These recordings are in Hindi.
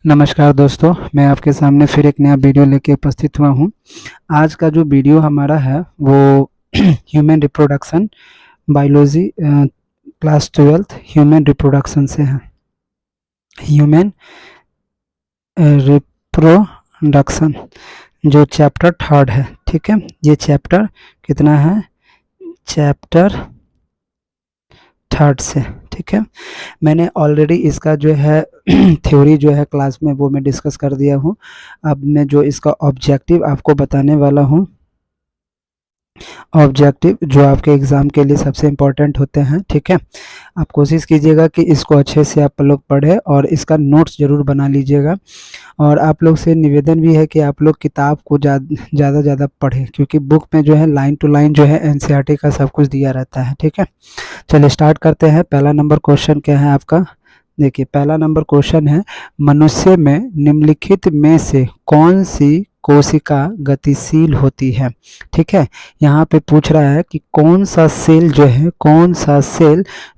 नमस्कार दोस्तों, मैं आपके सामने फिर एक नया वीडियो लेके उपस्थित हुआ हूँ। आज का जो वीडियो हमारा है वो human reproduction biology class 12th human reproduction से है। ह्यूमन रिप्रोडक्शन जो चैप्टर 3rd है, ठीक है। ये चैप्टर कितना है? चैप्टर 3rd से, ठीक है। मैंने ऑलरेडी इसका जो है थ्योरी जो है क्लास में वो मैं डिस्कस कर दिया हूँ। अब मैं जो इसका ऑब्जेक्टिव आपको बताने वाला हूँ, ऑब्जेक्टिव जो आपके एग्ज़ाम के लिए सबसे इम्पोर्टेंट होते हैं, ठीक है। आप कोशिश कीजिएगा कि इसको अच्छे से आप लोग पढ़ें और इसका नोट्स ज़रूर बना लीजिएगा। और आप लोग से निवेदन भी है कि आप लोग किताब को ज़्यादा पढ़ें, क्योंकि बुक में जो है लाइन टू लाइन जो है एनसीईआरटी का सब कुछ दिया रहता है, ठीक है। चलिए स्टार्ट करते हैं। पहला नंबर क्वेश्चन क्या है आपका? देखिए, पहला नंबर क्वेश्चन है, मनुष्य में निम्नलिखित में से कौन सी कोशिका गतिशील होती है? ठीक है, यहाँ पे पूछ रहा है कि कौन सा सेल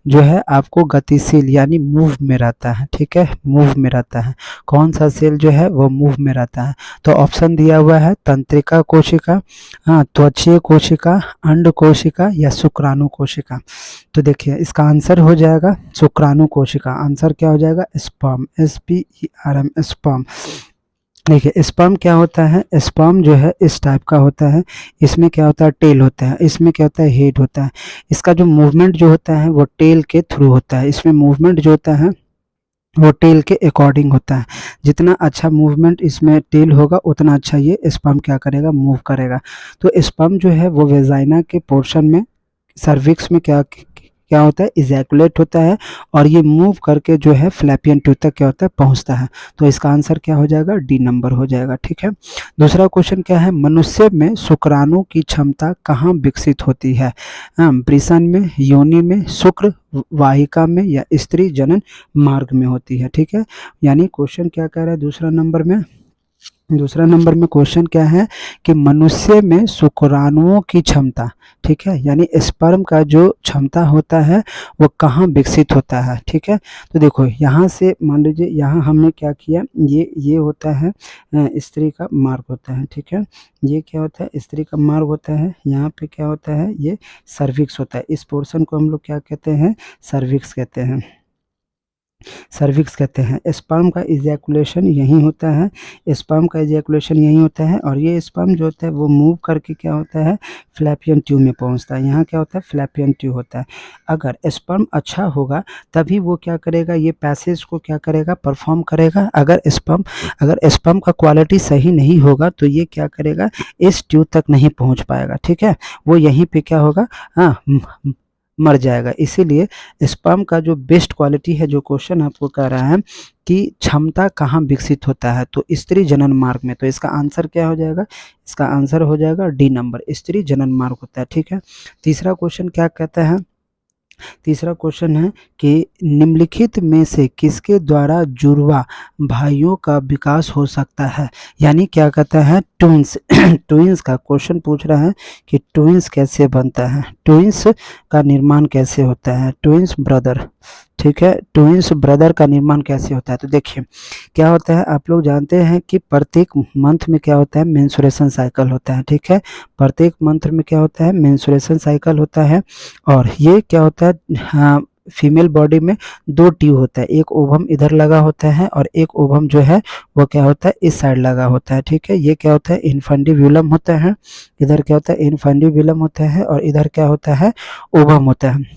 जो है आपको गतिशील यानी मूव में रहता है, ठीक है, मूव में रहता है। कौन सा सेल जो है वो मूव में रहता है? तो ऑप्शन दिया हुआ है तंत्रिका कोशिका, हाँ, त्वचीय कोशिका, अंड कोशिका या शुक्राणु कोशिका। तो देखिए इसका आंसर हो जाएगा शुक्राणु कोशिका। आंसर क्या हो जाएगा? Sperm, SPERM, sperm. देखिए स्पर्म क्या होता है? स्पर्म जो है इस टाइप का होता है। इसमें क्या होता है? टेल होता है। इसमें क्या होता है? हेड होता है। इसका जो मूवमेंट जो होता है वो टेल के थ्रू होता है। इसमें मूवमेंट जो होता है वो टेल के अकॉर्डिंग होता है। जितना अच्छा मूवमेंट इसमें टेल होगा उतना अच्छा ये स्पर्म क्या करेगा? मूव करेगा। तो स्पर्म जो है वो वेजाइना के पोर्शन में, सर्विक्स में क्या होता है? इजैकुलेट होता है और ये मूव करके जो है फ्लैपियन ट्यूब तक क्या होता है? पहुंचता है। तो इसका आंसर क्या हो जाएगा? डी नंबर हो जाएगा, ठीक है। दूसरा क्वेश्चन क्या है? मनुष्य में शुक्राणु की क्षमता कहाँ विकसित होती है? वृषण में, योनि में, शुक्र वाहिका में या स्त्री जनन मार्ग में होती है, ठीक है। यानी क्वेश्चन क्या कह रहा है दूसरा नंबर में क्वेश्चन क्या है कि मनुष्य में शुक्राणुओं की क्षमता, ठीक है, यानी स्पर्म का जो क्षमता होता है वो कहाँ विकसित होता है, ठीक है। तो देखो यहाँ से मान लीजिए, यहाँ हमने क्या किया, ये होता है स्त्री का मार्ग होता है, ठीक है। ये क्या होता है? स्त्री का मार्ग होता है। यहाँ पे क्या होता है? ये सर्विक्स होता है। इस पोर्शन को हम लोग क्या कहते हैं? सर्विक्स कहते हैं। सर्विक्स कहते हैं। स्पर्म का इजैकुलेशन यहीं होता है। स्पर्म का इजैकुलेशन यहीं होता है और ये स्पर्म जो होता है वो मूव करके क्या होता है? फ्लैपियन ट्यूब में पहुंचता है। यहाँ क्या होता है? फ्लैपियन ट्यूब होता है। अगर स्पर्म अच्छा होगा तभी वो क्या करेगा? ये पैसेज को क्या करेगा? परफॉर्म करेगा। अगर स्पर्म का क्वालिटी सही नहीं होगा तो ये क्या करेगा? इस ट्यूब तक नहीं पहुँच पाएगा, ठीक है। वो यहीं पर क्या होगा? हाँ, मर जाएगा। इसीलिए स्पर्म का जो बेस्ट क्वालिटी है, जो क्वेश्चन आपको कह रहा है कि क्षमता कहाँ विकसित होता है, तो स्त्री जनन मार्ग में। तो इसका आंसर क्या हो जाएगा? इसका आंसर हो जाएगा डी नंबर, स्त्री जनन मार्ग होता है, ठीक है। तीसरा क्वेश्चन क्या कहता है? तीसरा क्वेश्चन है कि निम्नलिखित में से किसके द्वारा जुड़वा भाइयों का विकास हो सकता है? यानी क्या कहता है? ट्विंस ट्विंस का क्वेश्चन पूछ रहा है कि ट्विंस कैसे बनता है, ट्विंस का निर्माण कैसे होता है, ट्विंस ब्रदर, ठीक है, ट्विंस ब्रदर का निर्माण कैसे होता है। तो देखिए क्या होता है, आप लोग जानते हैं कि प्रत्येक मंथ में क्या होता है? मेंस्ट्रुएशन साइकिल होता है, ठीक है। प्रत्येक मंथ में क्या होता है? मेंस्ट्रुएशन साइकिल होता है। और ये क्या होता है? हाँ, फीमेल बॉडी में 2 ट्यूब होता है। एक ओवम इधर लगा होता है और एक ओवम जो है वो क्या होता है? इस साइड लगा होता है, ठीक है। ये क्या होता है? इन्फंडिब्यूलम होता है। इधर क्या होता है? इन्फंडिब्यूलम होता है और इधर क्या होता है? ओवम होता है।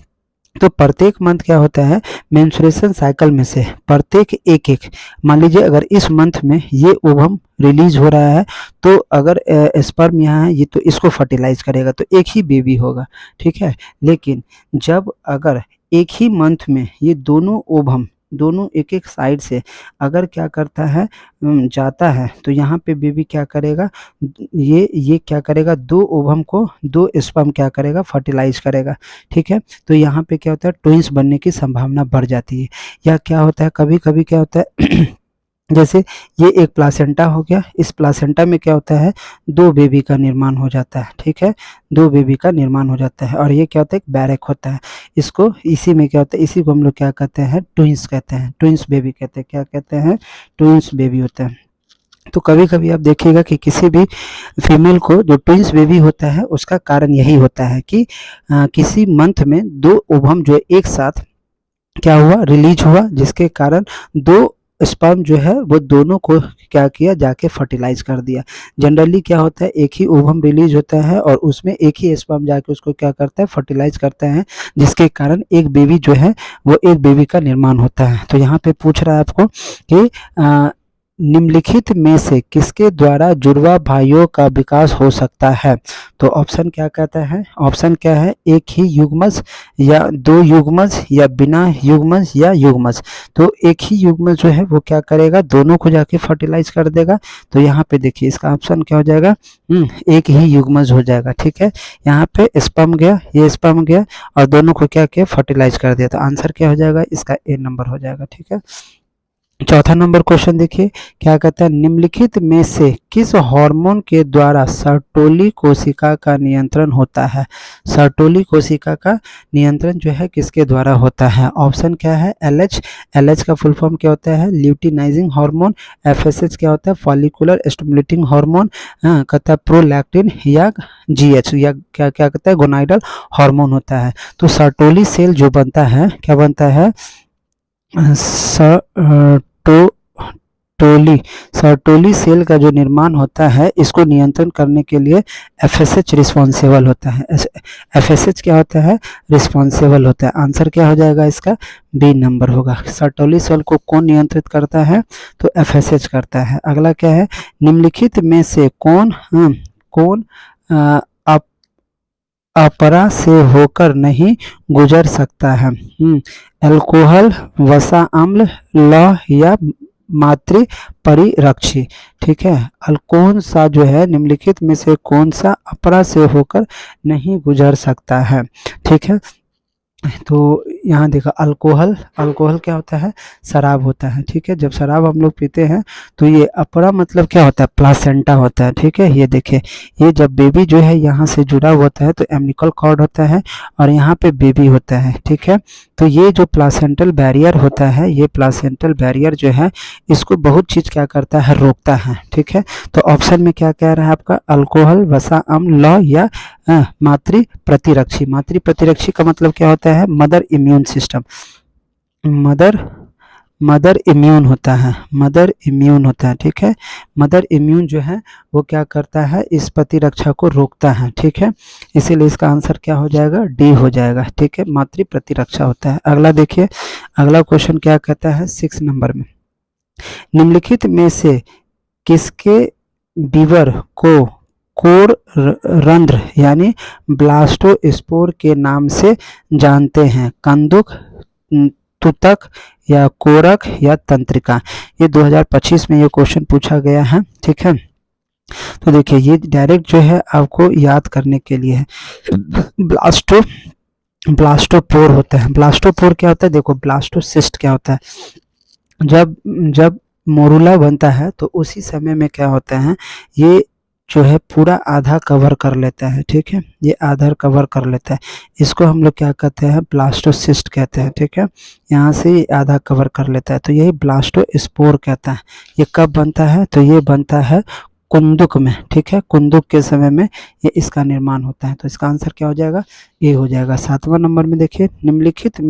तो प्रत्येक मंथ क्या होता है? मेंस्ट्रुएशन साइकिल में से प्रत्येक एक मान लीजिए अगर इस मंथ में ये ओवम रिलीज हो रहा है तो अगर स्पर्म यहाँ है ये तो इसको फर्टिलाइज करेगा तो एक ही बेबी होगा, ठीक है। लेकिन जब अगर एक ही मंथ में ये दोनों ओवम, दोनों एक एक साइड से अगर क्या करता है, जाता है, तो यहाँ पे बेबी क्या करेगा? ये क्या करेगा? 2 ओवम को 2 स्पर्म क्या करेगा? फर्टिलाइज करेगा, ठीक है। तो यहाँ पे क्या होता है? ट्विंस बनने की संभावना बढ़ जाती है। या क्या होता है? कभी कभी क्या होता है जैसे ये एक प्लासेंटा हो गया, इस प्लासेंटा में क्या होता है, 2 बेबी का निर्माण हो जाता है, ठीक है, 2 बेबी का निर्माण हो जाता है। और ये क्या होता है, एक बैरक होता है। इसको इसी में क्या होता है, इसी को हम लोग क्या कहते हैं, ट्विंस कहते हैं, ट्विंस बेबी कहते हैं। क्या कहते हैं, ट्विंस बेबी होता है। तो कभी-कभी आप देखिएगा कि किसी भी फीमेल को जो ट्विंस बेबी होता है उसका कारण यही होता है कि किसी मंथ में 2 ओवम जो है एक साथ क्या हुआ, रिलीज हुआ, जिसके कारण 2 स्पर्म जो है वो दोनों को क्या किया, जाके फर्टिलाइज कर दिया। जनरली क्या होता है, एक ही ओवम रिलीज होता है और उसमें एक ही स्पर्म जाके उसको क्या करता है, फर्टिलाइज करता है, जिसके कारण एक बेबी जो है वो एक बेबी का निर्माण होता है। तो यहाँ पे पूछ रहा है आपको कि निम्नलिखित में से किसके द्वारा जुड़वा भाइयों का विकास हो सकता है। तो ऑप्शन क्या कहता है, ऑप्शन क्या है, एक ही युग्मज या 2 युग्मज या बिना युग्मज या युग्मज। तो एक ही युग्मज जो है वो क्या करेगा, दोनों को जाके फर्टिलाइज कर देगा। तो यहाँ पे देखिए इसका ऑप्शन क्या हो जाएगा, एक ही युग्मज हो जाएगा, ठीक है। यहाँ पे स्पर्म गया, ये स्पर्म गया और दोनों को क्या किया, फर्टिलाइज कर दिया। तो आंसर क्या हो जाएगा, इसका ए नंबर हो जाएगा, ठीक है। चौथा नंबर क्वेश्चन देखिए क्या कहता है, निम्नलिखित में से किस हार्मोन के द्वारा सर्टोली कोशिका का नियंत्रण होता है। सर्टोली कोशिका का नियंत्रण जो है किसके द्वारा होता है। ऑप्शन क्या है, एलएच, एलएच का फुल फॉर्म क्या होता है, ल्यूटिनाइजिंग हार्मोन। एफएसएच क्या होता है, फॉलिकुलर स्टिमुलेटिंग हार्मोन। कहता है प्रोलैक्टिन या जीएच या क्या क्या कहता है, गोनाइडल हार्मोन होता है। तो सर्टोली सेल जो बनता है, क्या बनता है, सर्टोली सेल का जो निर्माण होता है इसको नियंत्रण करने के लिए एफएसएच रिस्पॉन्सिबल होता है। एफएसएच क्या होता है, रिस्पॉन्सिबल होता है। आंसर क्या हो जाएगा इसका, बी नंबर होगा। सर्टोली सेल को कौन नियंत्रित करता है, तो एफएसएच करता है। अगला क्या है, निम्नलिखित में से कौन अपरा से होकर नहीं गुजर सकता है। अल्कोहल, वसा अम्ल, लौह या मातृ परिरक्षी, ठीक है। कौन सा जो है निम्नलिखित में से कौन सा अपरा से होकर नहीं गुजर सकता है, ठीक है। तो यहाँ देखा अल्कोहल, अल्कोहल क्या होता है, शराब होता है, ठीक है। जब शराब हम लोग पीते हैं तो ये अपरा मतलब क्या होता है, प्लासेंटा होता है, ठीक है। ये देखिए, ये जब बेबी जो है यहाँ से जुड़ा होता है तो एम्निकल कॉर्ड होता है और यहाँ पे बेबी होता है, ठीक है। तो ये जो प्लासेंटल बैरियर होता है, ये प्लासेंटल बैरियर जो है इसको बहुत चीज़ क्या करता है, रोकता है, ठीक है। तो ऑप्शन में क्या कह रहा है आपका, अल्कोहल, वसा अम्ल, लौह या मातृ प्रतिरक्षी। मातृ प्रतिरक्षी का मतलब क्या होता है, mother immune system. Mother immune होता है, मदर इम्यून होता है, ठीक है। मदर इम्यून जो है वो क्या करता है, इस प्रतिरक्षा को रोकता है, ठीक है। इसीलिए इसका आंसर क्या हो जाएगा, डी हो जाएगा, ठीक है। मातृ प्रतिरक्षा होता है। अगला देखिए, अगला क्वेश्चन क्या कहता है 6 नंबर में, निम्नलिखित में से किसके बीवर को कोर रंध्र यानी ब्लास्टोस्पोर के नाम से जानते हैं। कंदुक, तुतक या कोरक या तंत्रिका। ये 2025 में ये क्वेश्चन पूछा गया है, ठीक है। तो देखिए ये डायरेक्ट जो है आपको याद करने के लिए है, ब्लास्टोपोर होता है। ब्लास्टोपोर क्या होता है, देखो ब्लास्टोसिस्ट क्या होता है, जब मोरुला बनता है तो उसी समय में क्या होता है, ये जो है पूरा आधा कवर कर लेता है, ठीक है। ये आधा कवर कर लेता है, इसको हम लोग क्या कहते हैं, ब्लास्टोसिस्ट कहते हैं, ठीक है। यहाँ से ये आधा कवर कर लेता है तो यही ब्लास्टोस्पोर कहता है। ये कब बनता है, तो ये बनता है कुंदुक में, ठीक है। कुंदुक के समय में ये इसका निर्माण होता है। तो इसका आंसर क्या हो जाएगा, ए हो जाएगा। 7वां नंबर में देखिए, निम्नलिखित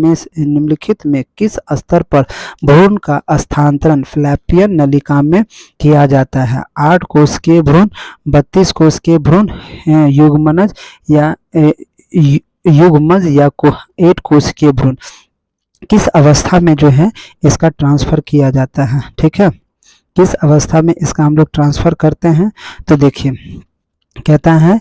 में किस स्तर पर भ्रूण का स्थानांतरण फ्लैपियन नलिका में किया जाता है। 8 कोशिकीय भ्रूण, 32 कोशिकीय भ्रूण, युग्मनज या युग्मज या 8 कोशिकीय भ्रूण। किस अवस्था में जो है इसका ट्रांसफर किया जाता है, ठीक है। किस अवस्था में इसका हम लोग ट्रांसफर करते हैं, तो देखिए कहता है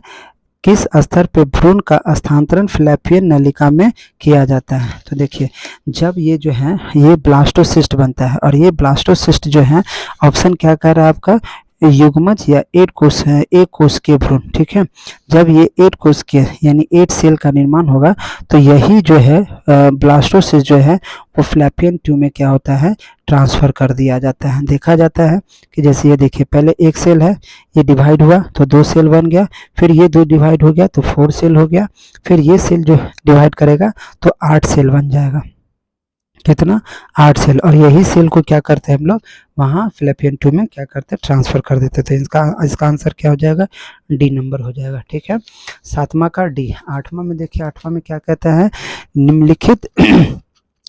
किस स्तर पे भ्रूण का स्थानांतरण फ्लैपियन नलिका में किया जाता है। तो देखिए जब ये जो है ये ब्लास्टोसिस्ट बनता है और ये ब्लास्टोसिस्ट जो है ऑप्शन क्या कह रहा है आपका, युग्मज या एक कोश के भ्रूण, ठीक है। जब ये 8 कोश के यानी 8 सेल का निर्माण होगा तो यही जो है ब्लास्टोसिस्ट जो है वो फ्लैपियन ट्यूब में क्या होता है, ट्रांसफर कर दिया जाता है। देखा जाता है कि जैसे ये देखिए, पहले एक सेल है, ये डिवाइड हुआ तो 2 सेल बन गया, फिर ये 2 डिवाइड हो गया तो 4 सेल हो गया, फिर ये सेल जो डिवाइड करेगा तो 8 सेल बन जाएगा। कितना, 8 सेल। और यही सेल को क्या करते हैं हम लोग, वहाँ फ्लैपियन ट्यूब में क्या करते हैं, ट्रांसफर कर देते थे। इसका आंसर क्या हो जाएगा, डी नंबर हो जाएगा, ठीक है। 7वां का डी। 8वां में देखिए, 8वां में क्या कहता है, निम्नलिखित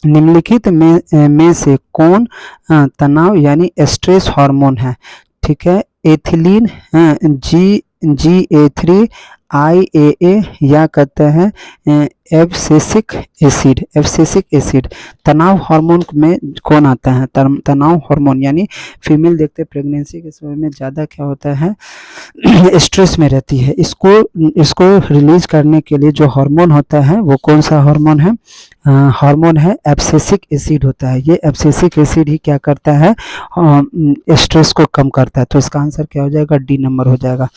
निम्नलिखित में से कौन तनाव यानी स्ट्रेस हार्मोन है, ठीक है। एथिलीन, GA3, IAA या कहते हैं एब्सिसिक एसिड। तनाव हार्मोन में कौन आता है, तनाव हार्मोन यानी फीमेल देखते प्रेगनेंसी के समय में ज़्यादा क्या होता है, स्ट्रेस में रहती है। इसको रिलीज करने के लिए जो हार्मोन होता है वो कौन सा हार्मोन है, हार्मोन है एब्सिसिक एसिड होता है। ये एब्सिसिक एसिड ही क्या करता है, स्ट्रेस को कम करता है। तो इसका आंसर क्या हो जाएगा, डी नंबर हो जाएगा।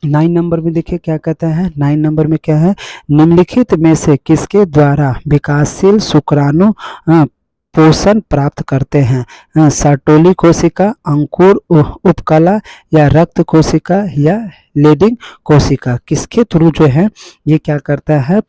9 नंबर में देखिए क्या कहता है, 9 नंबर में क्या है, निम्नलिखित में से किसके द्वारा विकासशील शुक्राणु पोषण प्राप्त करते हैं, सर्टोली कोशिका, अंकुर उपकला या रक्त कोशिका या लीडिंग कोशिका। किसके थ्रू जो है ये क्या करता है,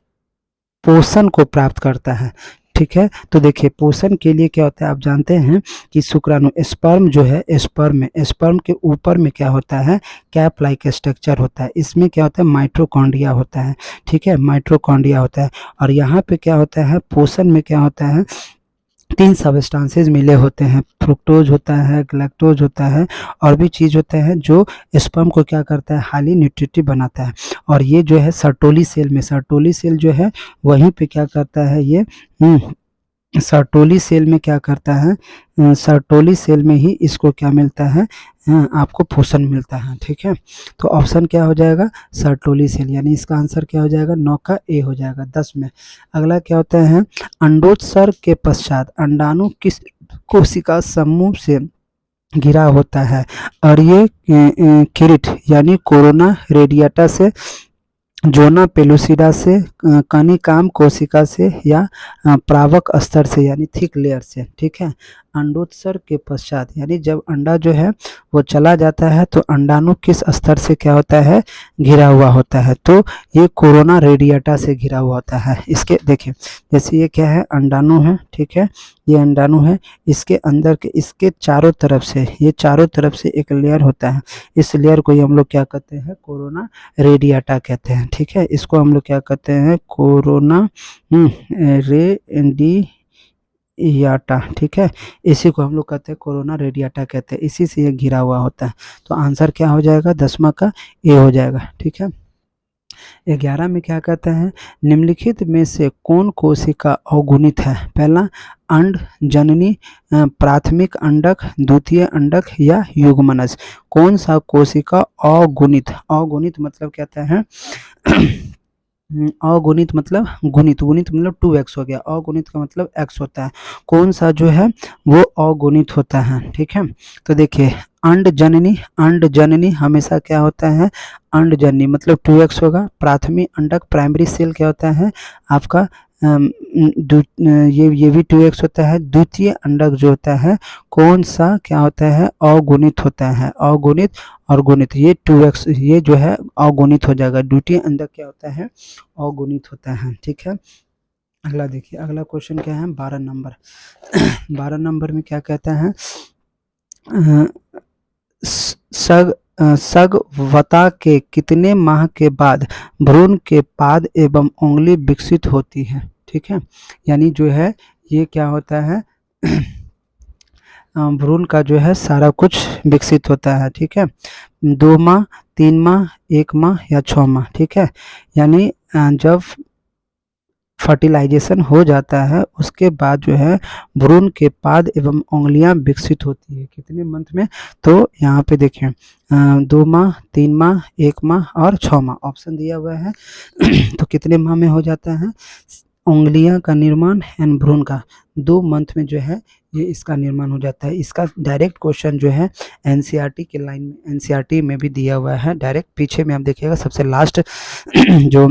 पोषण को प्राप्त करता है, ठीक है। तो देखिए पोषण के लिए क्या होता है, आप जानते हैं कि शुक्राणु स्पर्म जो है, स्पर्म के ऊपर में क्या होता है, कैप लाइक स्ट्रक्चर होता है। इसमें क्या होता है, माइटोकॉन्ड्रिया होता है, ठीक है, माइटोकॉन्ड्रिया होता है। और यहाँ पे क्या होता है, पोषण में क्या होता है, 3 सबस्टांसेस मिले होते हैं, फ्रुक्टोज होता है, ग्लैक्टोज होता है और भी चीज़ होते हैं जो स्पर्म को क्या करता है, हाईली न्यूट्रिटिव बनाता है। और ये जो है सर्टोली सेल जो है वहीं पे क्या करता है, ये सर्टोली सेल में क्या करता है, सर्टोली सेल में ही इसको क्या मिलता है, आपको पोषण मिलता है, ठीक है। तो ऑप्शन क्या हो जाएगा, सर्टोली सेल, यानी इसका आंसर क्या हो जाएगा, 9 का ए हो जाएगा। 10 में अगला क्या होता है, अंडोत्सर्ग के पश्चात अंडाणु किस कोशिका समूह से घिरा होता है, और ये किरीट यानी कोरोना रेडिएटा से, जोना पेलुसिडा से, कनिकाम कोशिका से या प्रावक स्तर से यानी थिक लेयर से, ठीक है। अंडोत्सर्ग के पश्चात यानी जब अंडा जो है वो चला जाता है तो अंडाणु किस स्तर से क्या होता है, घिरा हुआ होता है, तो ये कोरोना रेडिएटा से घिरा हुआ होता है। इसके देखिए जैसे ये क्या है, अंडाणु है, ठीक है, ये अंडाणु है, इसके अंदर के इसके चारों तरफ से, ये चारों तरफ से एक लेयर होता है। इस लेयर को ही हम लोग क्या कहते हैं, कोरोना रेडिएटा कहते हैं, ठीक है। इसको हम लोग क्या कहते हैं, कोरोना रेडिएटा, ठीक है। इसी को हम लोग कहते हैं कोरोना रेडिएटा कहते हैं, इसी से ये घिरा हुआ होता है। तो आंसर क्या हो जाएगा, 10वां का ए हो जाएगा, ठीक है। 11 में क्या कहता है, निम्नलिखित में से कौन कोशिका अवगुणित है, पहला अंड जननी, प्राथमिक अंडक, द्वितीय अंडक या युग्मनज। कौन सा कोशिका अवगुणित मतलब कहता है अगुणित मतलब गुणित 2x हो गया, अगुणित का मतलब x होता है। कौन सा जो है वो अगुणित होता है, ठीक है। तो देखिए अंड जननी हमेशा क्या होता है, अंड जननी मतलब 2x होगा। प्राथमिक अंडक प्राइमरी सेल क्या होता है आपका, ये भी 2x होता है। द्वितीय अंडक जो होता है कौन सा क्या होता है, अगुणित होता है, अगुणित और गुणित, ये 2x ये जो है अगुणित हो जाएगा। द्वितीय अंडक क्या होता है, अगुणित होता है, ठीक है। अगला देखिए, अगला क्वेश्चन क्या है, 12 नंबर 12 नंबर में क्या कहता है, सगवता के कितने माह के बाद भ्रूण के पाद एवं उंगली विकसित होती है, ठीक है। यानी जो है ये क्या होता है, भ्रूण का जो है सारा कुछ विकसित होता है, ठीक है। 2 माह, 3 माह, 1 माह या 6 माह, ठीक है। यानी जब फर्टिलाइजेशन हो जाता है उसके बाद जो है भ्रूण के पाद एवं उंगलियां विकसित होती है, कितने मंथ में, तो यहाँ पे देखें 2 माह, 3 माह, 1 माह और 6 माह ऑप्शन दिया हुआ है। तो कितने माह में हो जाता है, उंगलियां का निर्माण एंड भ्रूण का 2 मंथ में जो है ये इसका निर्माण हो जाता है। इसका डायरेक्ट क्वेश्चन जो है एनसीईआरटी के लाइन में, एनसीईआरटी में भी दिया हुआ है डायरेक्ट। पीछे में आप देखिएगा सबसे लास्ट जो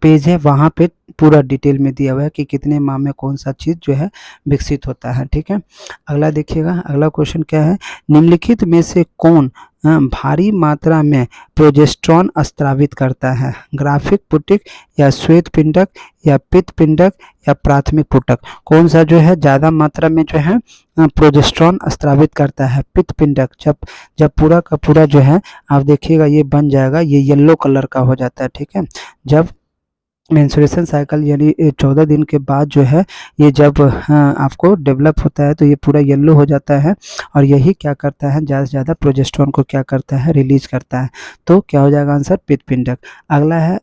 पेज है वहाँ पे पूरा डिटेल में दिया हुआ है कि कितने माह में कौन सा चीज़ जो है विकसित होता है, ठीक है। अगला देखिएगा, अगला क्वेश्चन क्या है, निम्नलिखित में से कौन भारी मात्रा में प्रोजेस्टेरॉन स्रावित करता है, ग्राफिक पुटिक या श्वेत पिंडक या पित्त पिंडक या प्राथमिक पुटक। कौन सा जो है ज़्यादा मात्रा में जो है प्रोजेस्टेरॉन स्रावित करता है, पित्त पिंडक। जब पूरा का पूरा जो है आप देखिएगा ये बन जाएगा, ये येलो कलर का हो जाता है, ठीक है। जब मेंस्ट्रुएशन साइकिल यानी 14 दिन के बाद जो है ये जब आपको डेवलप होता है तो ये पूरा येलो हो जाता है और यही क्या करता है ज़्यादा से ज़्यादा प्रोजेस्टेरॉन को क्या करता है रिलीज करता है। तो क्या हो जाएगा आंसर, पित्त पिंडक। अगला है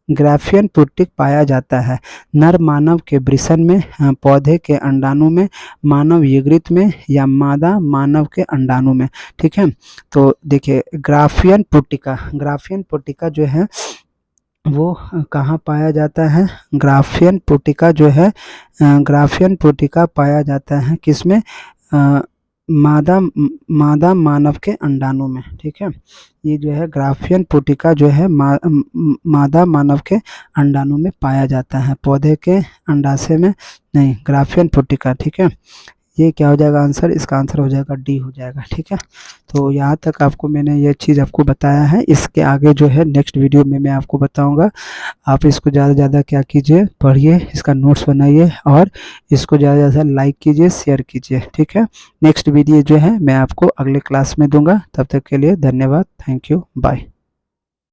ग्राफियन पुटिक पाया जाता है नर मानव के वृषण में, पौधे के अंडाणु में, मानव यकृत में या मादा मानव के अंडाणु में, ठीक है। तो देखिए ग्राफियन पुटिका जो है वो कहाँ पाया जाता है, ग्राफियन पुटिका जो है ग्राफियन पुटिका पाया जाता है किसमें, मादा मानव के अंडाणु में, ठीक है। ये जो है ग्राफियन पुटिका जो है मादा मानव के अंडाणु में पाया जाता है, पौधे के अंडाशय में नहीं, ग्राफियन पुटिका, ठीक है। ये क्या हो जाएगा आंसर, इसका आंसर हो जाएगा डी हो जाएगा, ठीक है। तो यहाँ तक आपको मैंने ये चीज़ आपको बताया है। इसके आगे जो है नेक्स्ट वीडियो में मैं आपको बताऊंगा। आप इसको ज़्यादा से ज़्यादा क्या कीजिए, पढ़िए, इसका नोट्स बनाइए और इसको ज़्यादा से ज़्यादा लाइक कीजिए, शेयर कीजिए, ठीक है। नेक्स्ट वीडियो जो है मैं आपको अगले क्लास में दूंगा। तब तक के लिए धन्यवाद, थैंक यू, बाय।